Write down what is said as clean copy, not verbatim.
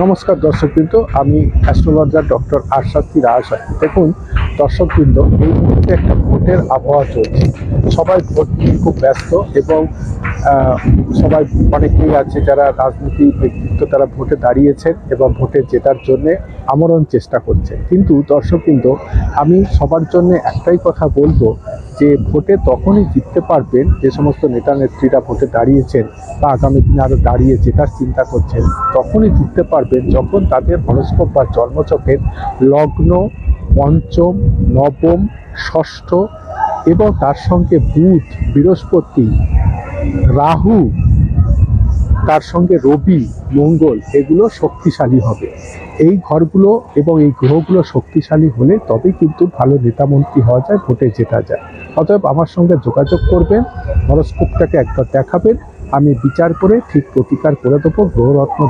নমস্কার দর্শকবৃন্দ, আমি অ্যাস্ট্রোলজার ডক্টর আরশাদী রায়সাদী। দেখুন দর্শকবৃন্দ, এই মুহূর্তে একটা ভোটের আবহাওয়া চলছে। সবাই ভোট নিয়ে খুব ব্যস্ত এবং সবাই অনেকেই আছে যারা রাজনীতি ব্যক্তিত্ব, তারা ভোটে দাঁড়িয়েছেন এবং ভোটে জেতার জন্যে আমরণ চেষ্টা করছে। কিন্তু দর্শকবৃন্দ, আমি সবার জন্য একটাই কথা বলবো যে ভোটে তখনই জিততে পারবেন যে সমস্ত নেতা নেত্রীরা ভোটে দাঁড়িয়েছেন বা আগামী দিনে আরও দাঁড়িয়ে জেতার চিন্তা করছেন, তখনই জিততে পারবেন যখন তাদের হরোস্কোপ বা জন্মছকের লগ্ন, পঞ্চম, নবম, ষষ্ঠ এবং তার সঙ্গে বুধ, বৃহস্পতি, রাহু, তার সঙ্গে রবি, মঙ্গল, এগুলো শক্তিশালী হবে। এই ঘরগুলো এবং এই গ্রহগুলো শক্তিশালী হলে তবে কিন্তু ভালো নেতামন্ত্রী হওয়া যায়, ভোটে জেতা যায়। অতএব আমার সঙ্গে যোগাযোগ করবেন, হরোস্কোপটাকে একবার দেখাবেন, আমি বিচার করে ঠিক প্রতিকার করে দেবো। গ্রহরত্ন